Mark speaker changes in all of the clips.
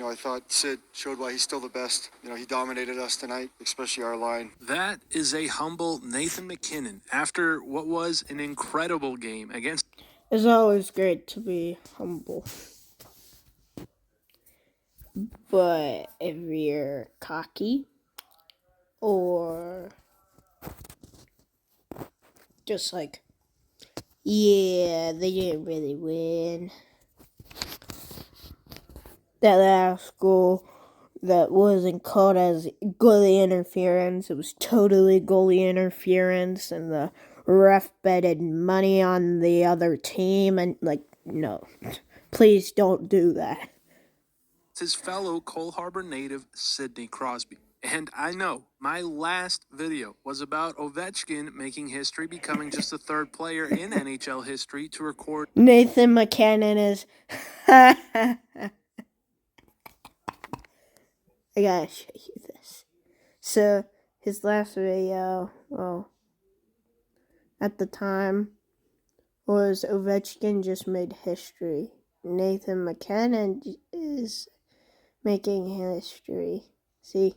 Speaker 1: I thought Sid showed why he's still the best. He dominated us tonight, especially our line.
Speaker 2: That is a humble Nathan MacKinnon after what was an incredible game against.
Speaker 3: It's always great to be humble. But if you're cocky or just like, yeah, they didn't really win. That last goal that wasn't called as goalie interference. It was totally goalie interference, and the ref betted money on the other team. And, no, please don't do that.
Speaker 2: His fellow Cole Harbour native, Sidney Crosby. And I know my last video was about Ovechkin making history, becoming just the third player in NHL history to record.
Speaker 3: Nathan MacKinnon is... I gotta show you this. So, his last video, at the time, was Ovechkin just made history. Nathan MacKinnon is making history. See?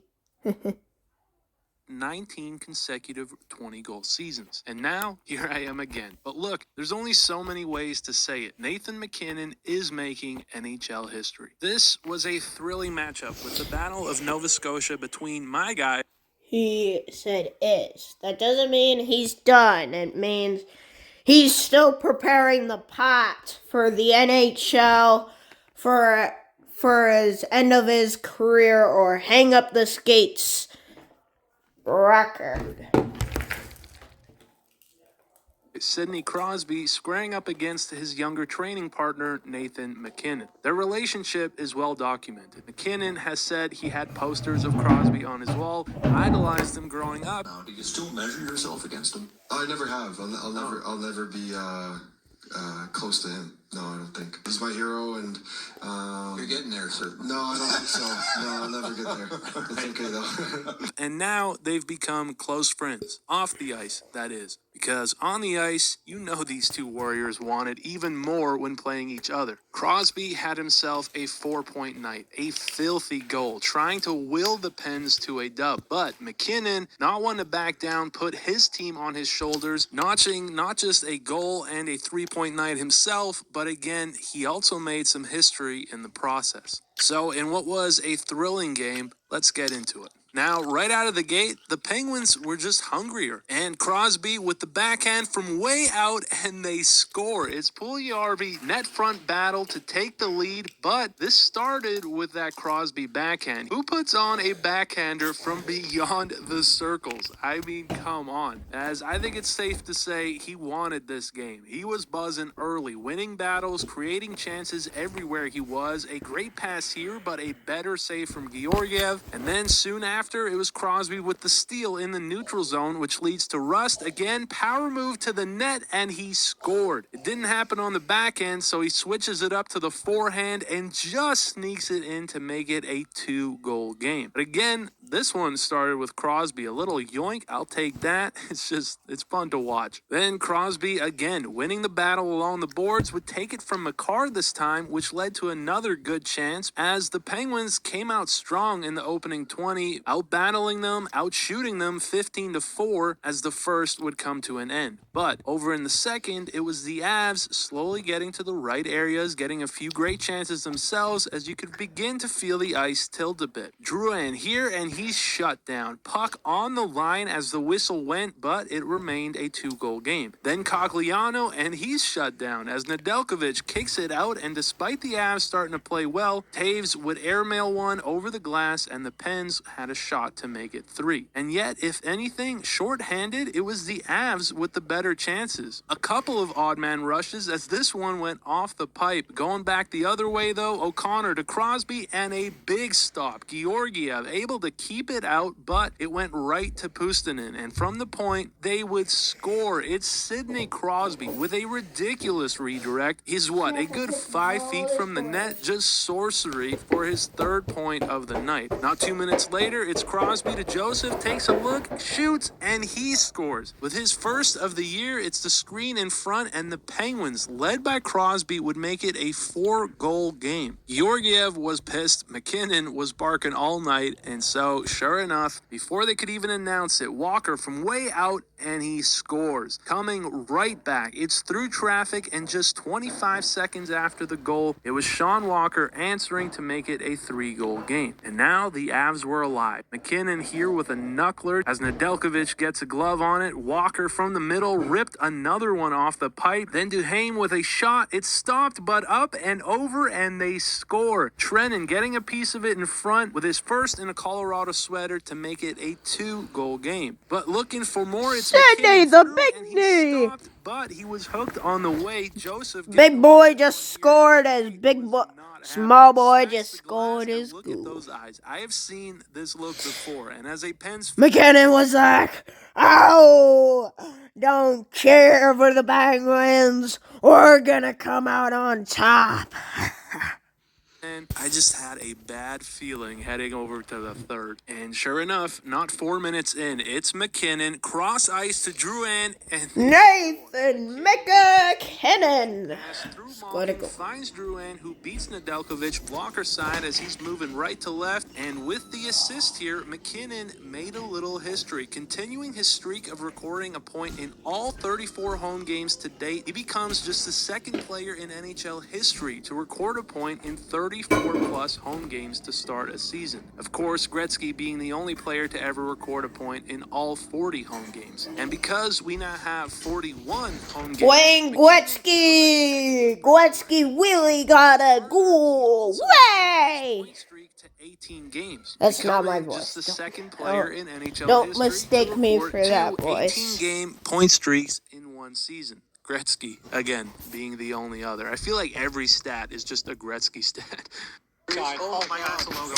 Speaker 2: 19 consecutive 20-goal seasons. And now, here I am again. But look, there's only so many ways to say it. Nathan MacKinnon is making NHL history. This was a thrilling matchup with the Battle of Nova Scotia between my guy.
Speaker 3: He said is. That doesn't mean he's done. It means he's still preparing the pot for the NHL for his end of his career or hang up the skates record.
Speaker 2: Sidney Crosby squaring up against his younger training partner, Nathan MacKinnon. Their relationship is well documented. MacKinnon has said he had posters of Crosby on his wall, idolized him growing up.
Speaker 4: Do you still measure yourself against him?
Speaker 1: I never have. I'll never be close to him. No, I don't think. He's my hero, and
Speaker 4: You're getting there, sir.
Speaker 1: no, I don't think so. No, I'll never get there. It's okay though.
Speaker 2: And now they've become close friends. Off the ice, that is. Because on the ice, you know these two warriors wanted even more when playing each other. Crosby had himself a 4-point night, a filthy goal, trying to will the Pens to a dub. But MacKinnon, not one to back down, put his team on his shoulders, notching not just a goal and a 3-point night himself, but again, he also made some history in the process. So in what was a thrilling game, let's get into it. Now, right out of the gate, the Penguins were just hungrier. And Crosby with the backhand from way out, and they score. It's Puljujarvi net front battle to take the lead, but this started with that Crosby backhand. Who puts on a backhander from beyond the circles? I mean, come on. As I think it's safe to say he wanted this game. He was buzzing early, winning battles, creating chances everywhere he was. A great pass here, but a better save from Georgiev. And then soon after, it was Crosby with the steal in the neutral zone, which leads to Rust. Again, power move to the net, and he scored. It didn't happen on the back end, so he switches it up to the forehand and just sneaks it in to make it a 2-goal game. But again, this one started with Crosby. A little yoink, I'll take that. It's fun to watch. Then Crosby, again, winning the battle along the boards, would take it from McCarr this time, which led to another good chance as the Penguins came out strong in the opening 20, out-battling them, out-shooting them 15-4 as the first would come to an end. But over in the second, it was the Avs slowly getting to the right areas, getting a few great chances themselves as you could begin to feel the ice tilt a bit. Drouin here, and he's shut down. Puck on the line as the whistle went, but it remained a 2-goal game. Then Cogliano, and he's shut down as Nedeljkovic kicks it out, and despite the Avs starting to play well, Taves would airmail one over the glass, and the Pens had a shot to make it 3. And yet, if anything, short-handed, it was the Avs with the better chances. A couple of odd man rushes as this one went off the pipe. Going back the other way, though, O'Connor to Crosby, and a big stop. Georgiev able to keep it out, but it went right to Puustinen, and from the point, they would score. It's Sidney Crosby with a ridiculous redirect. He's a good 5 feet from the net, just sorcery for his 3rd point of the night. Not 2 minutes later, it's Crosby to Joseph, takes a look, shoots, and he scores. With his first of the year, it's the screen in front, and the Penguins, led by Crosby, would make it a 4-goal game. Georgiev was pissed, McKinnon was barking all night, and so, sure enough, before they could even announce it, Walker from way out, and he scores. Coming right back, it's through traffic, and just 25 seconds after the goal, it was Sean Walker answering to make it a 3-goal game. And now the Avs were alive. McKinnon here with a knuckler as Nedeljkovic gets a glove on it. Walker from the middle ripped another one off the pipe. Then Duhaime with a shot. It's stopped, but up and over, and they score. Trenin getting a piece of it in front with his first in a Colorado sweater to make it a 2-goal game. But looking for more, it's
Speaker 3: Sydney,
Speaker 2: McKinnon
Speaker 3: the
Speaker 2: through,
Speaker 3: big
Speaker 2: and he
Speaker 3: knee.
Speaker 2: stopped, but he was hooked on the way. Joseph
Speaker 3: Big boy just scored as big boy. Small boy just scored his
Speaker 2: Look at
Speaker 3: goal.
Speaker 2: those eyes. I have seen this look before, and as a Pens
Speaker 3: McKinnon was like, "Oh, don't care for the Penguins. We're gonna come out on top."
Speaker 2: fan, I just had a bad feeling heading over to the third. And sure enough, not 4 minutes in, it's McKinnon, cross ice to Drouin, and
Speaker 3: Nathan McKinnon
Speaker 2: scored a goal. Finds Drouin, who beats Nedeljkovic blocker side as he's moving right to left. And with the assist here, McKinnon made a little history. Continuing his streak of recording a point in all 34 home games to date, he becomes just the second player in NHL history to record a point in 34-plus home games to start a season. Of course, Gretzky being the only player to ever record a point in all 40 home games. And because we now have 41 home games...
Speaker 3: Wayne Gretzky! Gretzky really got a goal! Way!
Speaker 2: ...streak to 18 games.
Speaker 3: That's not my
Speaker 2: Becoming
Speaker 3: voice.
Speaker 2: Just the second player in NHL
Speaker 3: Don't
Speaker 2: history
Speaker 3: mistake
Speaker 2: to
Speaker 3: me
Speaker 2: record
Speaker 3: for that
Speaker 2: two
Speaker 3: voice.
Speaker 2: 18-game point streaks in one season. Gretzky, again, being the only other. I feel like every stat is just a Gretzky stat. Oh my God, it's a logo,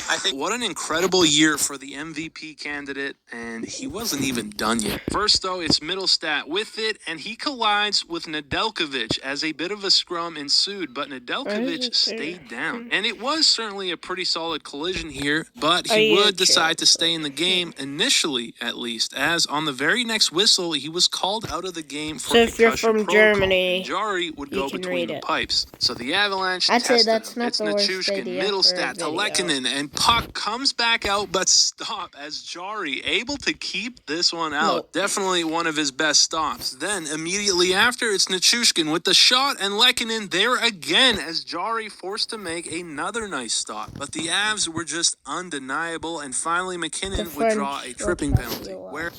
Speaker 2: I think. What an incredible year for the MVP candidate, and he wasn't even done yet. First, though, it's Middlestat with it, and he collides with Nedeljkovic as a bit of a scrum ensued, but Nedeljkovic stayed down. And it was certainly a pretty solid collision here, but he would decide to stay in the game, initially at least, as on the very next whistle, he was called out of the game for
Speaker 3: So if you're
Speaker 2: concussion
Speaker 3: from
Speaker 2: protocol,
Speaker 3: Germany,
Speaker 2: and Jari would
Speaker 3: you
Speaker 2: go
Speaker 3: can
Speaker 2: between
Speaker 3: read
Speaker 2: the
Speaker 3: it.
Speaker 2: pipes. So the Avalanche
Speaker 3: I'd say
Speaker 2: tested
Speaker 3: that's
Speaker 2: him.
Speaker 3: not
Speaker 2: It's
Speaker 3: the worst
Speaker 2: Nichushkin,
Speaker 3: idea for a
Speaker 2: Middlestat to
Speaker 3: video.
Speaker 2: Lehkonen, and puck comes back out, but stop as Jari able to keep this one out. Definitely one of his best stops. Then immediately after, it's Nichushkin with the shot, and Lehkonen there again as Jari forced to make another nice stop. But the Avs were just undeniable, and finally McKinnon would draw a tripping penalty. Where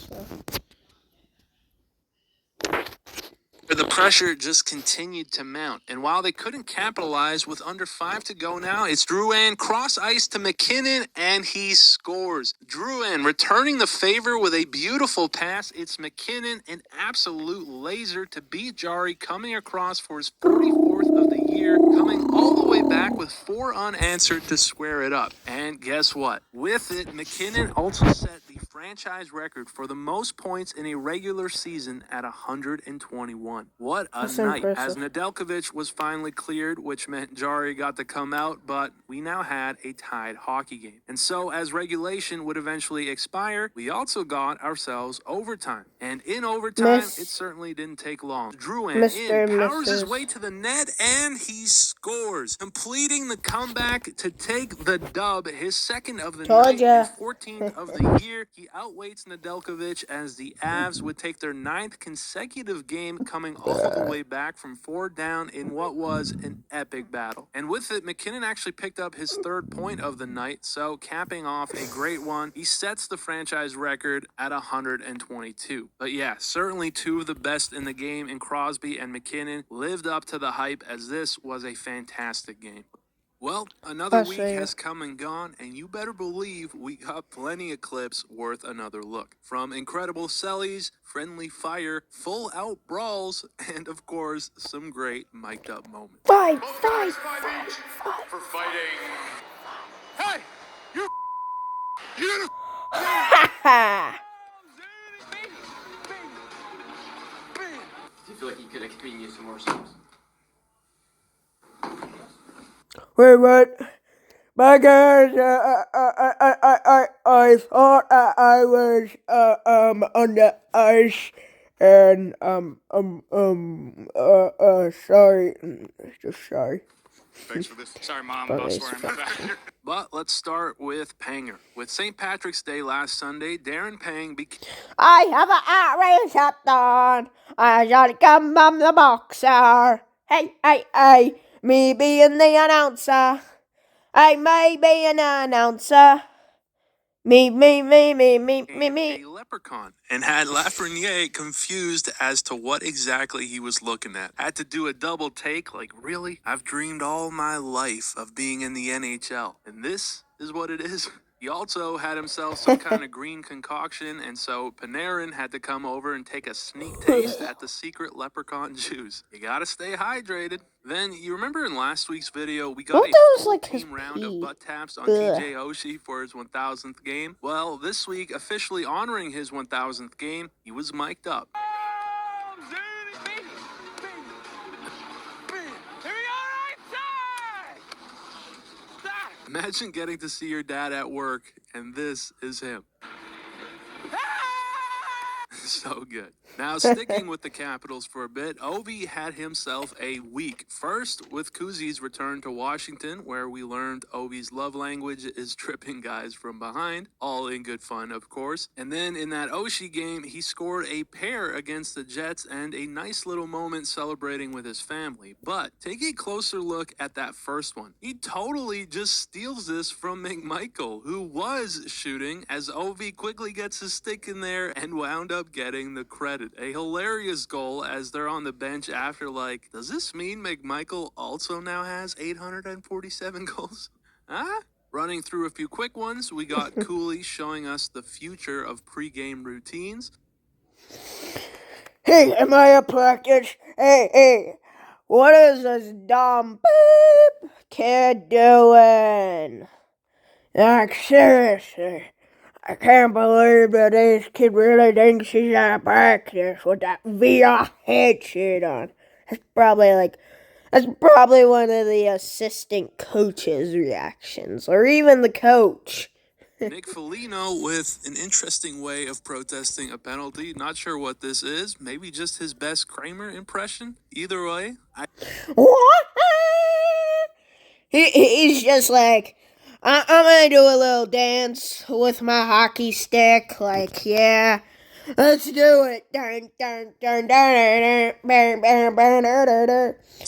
Speaker 2: the pressure just continued to mount. And while they couldn't capitalize with under 5 to go now, it's Drouin cross ice to McKinnon, and he scores. Drouin returning the favor with a beautiful pass. It's McKinnon, an absolute laser to beat Jari, coming across for his 44th of the year, coming all the way back with 4 unanswered to square it up. And guess what? With it, McKinnon also set the franchise record for the most points in a regular season at 121. What a night.
Speaker 3: impressive.
Speaker 2: As Nedeljkovic was finally cleared, which meant Jari got to come out, but we now had a tied hockey game. And so as regulation would eventually expire, we also got ourselves overtime. And in overtime,
Speaker 3: Miss-
Speaker 2: it certainly didn't take long. Drouin
Speaker 3: Mr.
Speaker 2: in, powers his
Speaker 3: Mrs.
Speaker 2: way to the net, and he scores, completing the comeback to take the dub, his second of the
Speaker 3: Told
Speaker 2: night
Speaker 3: ya.
Speaker 2: and 14th of the year. He outweights Nedeljkovic as the Avs would take their 9th consecutive game, coming all the way back from 4 down in what was an epic battle. And with it, McKinnon actually picked up his 3rd point of the night, so capping off a great one, he sets the franchise record at 122. But yeah, certainly 2 of the best in the game in Crosby and McKinnon lived up to the hype, as this was a fantastic game. Well, another week has come and gone, and you better believe we got plenty of clips worth another look. From incredible sellies, friendly fire, full-out brawls, and of course, some great mic'd-up moments.
Speaker 3: Fight!
Speaker 4: For fighting.
Speaker 2: Hey! You
Speaker 3: Ha!
Speaker 5: Do you feel like you could have used some more subs?
Speaker 3: Wait, what? because I thought I was on the ice, and sorry, just sorry.
Speaker 4: Thanks for this. Sorry, Mom.
Speaker 3: But
Speaker 4: Boss
Speaker 3: it's
Speaker 4: where I'm
Speaker 3: fine.
Speaker 4: at.
Speaker 2: But let's start with Panger. With St. Patrick's Day last Sunday, Darren Pang became
Speaker 3: I have a outrageous hat on. I shall come from the boxer. Hey, hey, hey, me being the announcer. I may be an announcer. Me.
Speaker 2: a leprechaun and had Lafreniere confused as to what exactly he was looking at. Had to do a double take, like, really? I've dreamed all my life of being in the NHL, and this is what it is? He also had himself some kind of green concoction, and so Panarin had to come over and take a sneak taste at the secret leprechaun juice. You gotta stay hydrated. Then, you remember in last week's video, we got
Speaker 3: What
Speaker 2: a
Speaker 3: that was
Speaker 2: full
Speaker 3: like his
Speaker 2: team round of
Speaker 3: pee?
Speaker 2: butt taps on
Speaker 3: Ugh.
Speaker 2: TJ Oshie for his 1,000th game. Well, this week, officially honoring his 1,000th game, he was mic'd up. Imagine getting to see your dad at work, and this is him. So good. Now, sticking with the Capitals for a bit, Ovi had himself a week. First, with Kuzi's return to Washington, where we learned Ovi's love language is tripping guys from behind. All in good fun, of course. And then in that Oshie game, he scored a pair against the Jets and a nice little moment celebrating with his family. But take a closer look at that first one. He totally just steals this from McMichael, who was shooting, as Ovi quickly gets his stick in there and wound up getting the credit. A hilarious goal as they're on the bench after, like, does this mean McMichael also now has 847 goals? Huh? Running through a few quick ones, we got Cooley showing us the future of pregame routines.
Speaker 3: Hey, am I at practice? Hey, what is this dumb beep kid doing? Like, seriously, I can't believe that this kid really thinks he's at practice with that VR headset on. That's probably one of the assistant coach's reactions, or even the coach.
Speaker 2: Nick Foligno with an interesting way of protesting a penalty. Not sure what this is. Maybe just his best Kramer impression. Either way,
Speaker 3: What? He's just like, I'm gonna do a little dance with my hockey stick. Like, yeah, let's do it.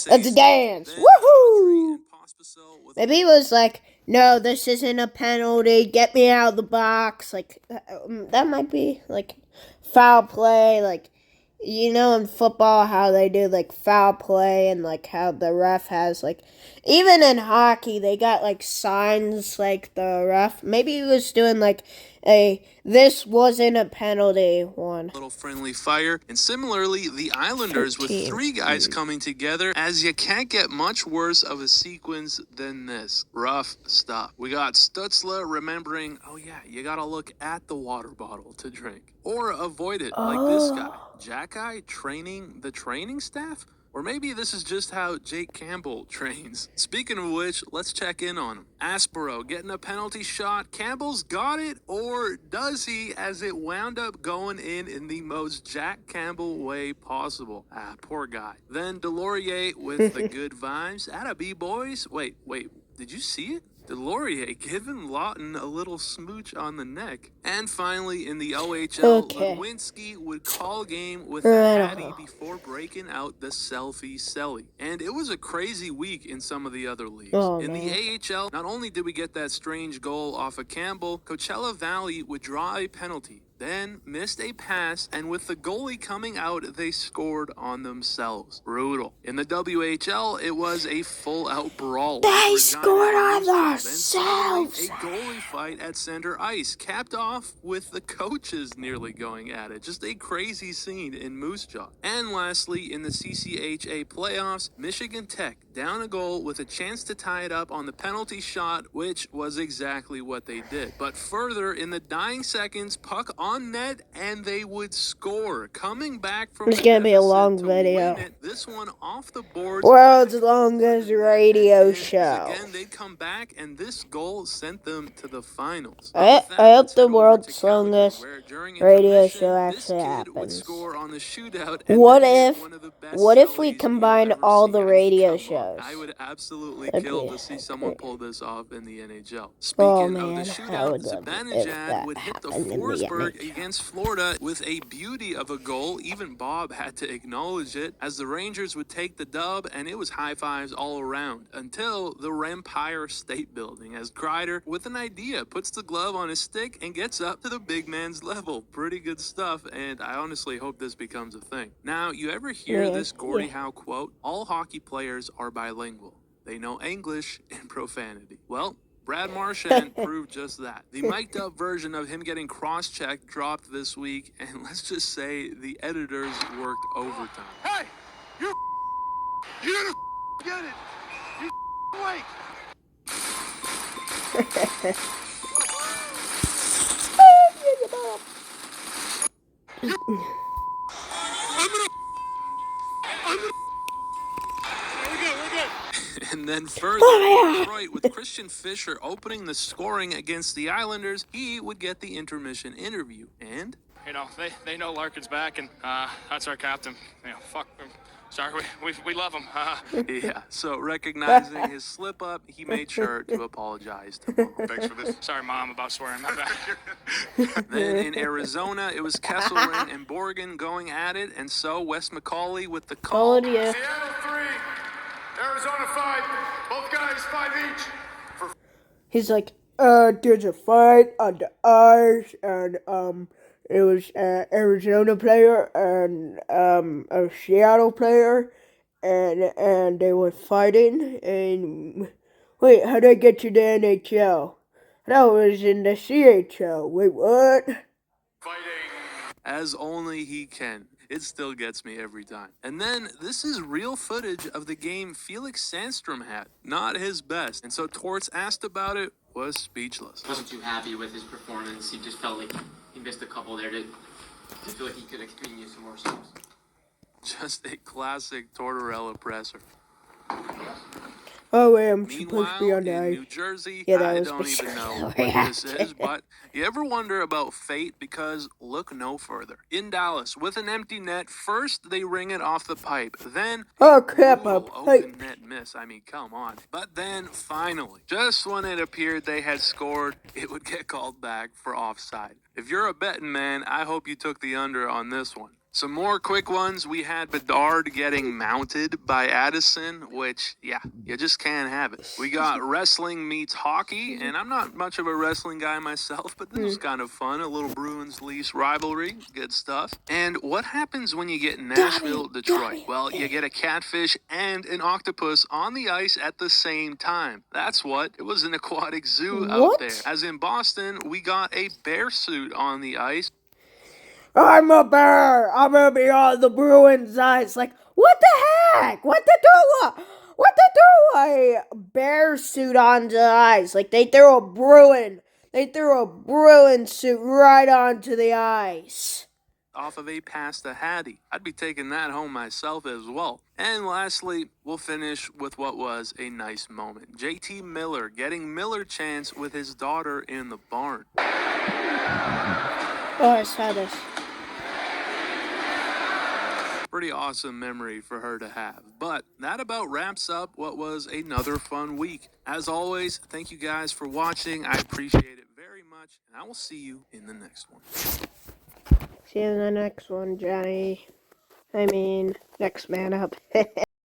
Speaker 3: Let's dance. Woohoo! Maybe he was like, no, this isn't a penalty. Get me out of the box. Like, that might be like foul play. Like, you know, in football, how they do like foul play, and like how the ref has like, even in hockey, they got like signs like the ref. Maybe he was doing like this wasn't a penalty one.
Speaker 2: Little friendly fire. And similarly, the Islanders
Speaker 3: 13.
Speaker 2: with three guys coming together, as you can't get much worse of a sequence than this. Rough stuff. We got Stutzla remembering, oh yeah, you gotta look at the water bottle to drink. Or avoid it, like this guy. Jack Eye training the training staff? Or maybe this is just how Jake Campbell trains. Speaking of which, let's check in on him. Aspero getting a penalty shot. Campbell's got it, or does he, as it wound up going in the most Jack Campbell way possible? Ah, poor guy. Then Delorier with the good vibes. Atta B, boys. Wait, did you see it? Delorier giving Lawton a little smooch on the neck. And finally, in the OHL,
Speaker 3: Okay.
Speaker 2: Lewinsky would call game with the Hattie before breaking out the selfie celly. And it was a crazy week in some of the other leagues. In the AHL, not only did we get that strange goal off of Campbell, Coachella Valley would draw a penalty, then missed a pass, and with the goalie coming out, they scored on themselves. Brutal. In the WHL, it was a full-out brawl.
Speaker 3: They scored on
Speaker 2: themselves.
Speaker 3: themselves.
Speaker 2: A goalie fight at center ice, capped off with the coaches nearly going at it. Just a crazy scene in Moose Jaw. And lastly, in the CCHA playoffs, Michigan Tech down a goal with a chance to tie it up on the penalty shot, which was exactly what they did. But further, in the dying seconds, puck on on net, and they would score. Coming back from
Speaker 3: It's
Speaker 2: a
Speaker 3: gonna be a
Speaker 2: deficit
Speaker 3: long
Speaker 2: to
Speaker 3: video.
Speaker 2: win it, this one off the boards.
Speaker 3: World's longest radio show.
Speaker 2: Again, they'd come back, and this goal sent them to the finals.
Speaker 3: I
Speaker 2: With that,
Speaker 3: hope
Speaker 2: let's
Speaker 3: the
Speaker 2: head over
Speaker 3: world's
Speaker 2: to Calgary,
Speaker 3: longest
Speaker 2: where during
Speaker 3: radio
Speaker 2: intermission,
Speaker 3: show
Speaker 2: this
Speaker 3: actually
Speaker 2: kid would
Speaker 3: happens.
Speaker 2: score on the shootout, and
Speaker 3: What
Speaker 2: then hit
Speaker 3: if-
Speaker 2: one of the best
Speaker 3: What if we
Speaker 2: sellies
Speaker 3: combined
Speaker 2: you'll ever
Speaker 3: all
Speaker 2: see.
Speaker 3: the
Speaker 2: I mean,
Speaker 3: radio
Speaker 2: come on.
Speaker 3: shows?
Speaker 2: I would absolutely
Speaker 3: That'd
Speaker 2: kill
Speaker 3: be-
Speaker 2: to see someone pull this off in the NHL.
Speaker 3: Oh
Speaker 2: Speaking
Speaker 3: man,
Speaker 2: of the
Speaker 3: I would
Speaker 2: shootout,
Speaker 3: love it if
Speaker 2: Zibanejad
Speaker 3: that
Speaker 2: would hit the
Speaker 3: happened in the
Speaker 2: Forsberg
Speaker 3: NHL.
Speaker 2: against Florida with a beauty of a goal. Even Bob had to acknowledge it, as the Rangers would take the dub, and it was high fives all around until the Empire State Building, as Kreider, with an idea, puts the glove on his stick and gets up to the big man's level. Pretty good stuff, and I honestly hope this becomes a thing. Now, you ever hear
Speaker 3: Yeah,
Speaker 2: this Gordie
Speaker 3: yeah.
Speaker 2: Howe quote? All hockey players are bilingual. They know English and profanity. Well, Brad Marchand proved just that. The mic'd up version of him getting cross-checked dropped this week, and let's just say the editors worked overtime.
Speaker 4: Hey, you didn't get it. You wait.
Speaker 2: And then further, Detroit, with Christian Fisher opening the scoring against the Islanders, he would get the intermission interview. And
Speaker 4: You know, they know Larkin's back, and that's our captain. You know, fuck him. Sorry, we love him.
Speaker 2: yeah, so recognizing his slip up, he made sure to apologize to Mom.
Speaker 4: Thanks for this. Sorry, Mom, about swearing. My bad.
Speaker 2: Then in Arizona, it was Kesselring and Borgen going at it, and so Wes McCauley with the call.
Speaker 3: Told you.
Speaker 4: Seattle 3, Arizona 5. Both guys 5 each.
Speaker 3: He's like, there's a fight on the ice, and, it was an Arizona player and, a Seattle player, and they were fighting, and, wait, how'd I get to the NHL? That was in the CHL. Wait, what?
Speaker 4: Fighting.
Speaker 2: As only he can. It still gets me every time. And then this is real footage of the game Felix Sandstrom had. Not his best. And so Torts, asked about it, was speechless.
Speaker 5: Wasn't too happy with his performance. He just felt like he missed a couple there. To feel like he could have used some more subs.
Speaker 2: Just a classic Tortorella presser.
Speaker 3: Oh, wait, I'm supposed
Speaker 2: Meanwhile,
Speaker 3: to be on the
Speaker 2: in
Speaker 3: ice.
Speaker 2: New Jersey,
Speaker 3: Yeah, that
Speaker 2: I
Speaker 3: was
Speaker 2: don't even
Speaker 3: basically
Speaker 2: know
Speaker 3: the
Speaker 2: what this
Speaker 3: reaction.
Speaker 2: is, but you ever wonder about fate? Because look no further. In Dallas, with an empty net, first they ring it off the pipe, then
Speaker 3: Oh, crap, a
Speaker 2: brutal
Speaker 3: pipe.
Speaker 2: open net miss. I mean, come on. But then finally, just when it appeared they had scored, it would get called back for offside. If you're a betting man, I hope you took the under on this one. Some more quick ones. We had Bedard getting mounted by Addison, which, yeah, you just can't have it. We got wrestling meets hockey, and I'm not much of a wrestling guy myself, but this was kind of fun. A little Bruins-Leafs rivalry. Good stuff. And what happens when you get Nashville, Detroit? Well, you get a catfish and an octopus on the ice at the same time. That's what. It was an aquatic zoo out
Speaker 3: What?
Speaker 2: there. As in Boston, we got a bear suit on the ice.
Speaker 3: I'm a bear. I'm gonna be on the Bruins' ice. Like, what the heck? What to do? What to do? A bear suit on the ice. Like, they threw a Bruin. They threw a Bruin suit right onto the ice.
Speaker 2: Off of a pasta Hattie. I'd be taking that home myself as well. And lastly, we'll finish with what was a nice moment. JT Miller getting Miller chance with his daughter in the barn.
Speaker 3: Oh, I saw this.
Speaker 2: Pretty awesome memory for her to have. But that about wraps up what was another fun week. As always, thank you guys for watching. I appreciate it very much, and I will see you in the next one.
Speaker 3: See you in the next one, Johnny. I mean, next man up.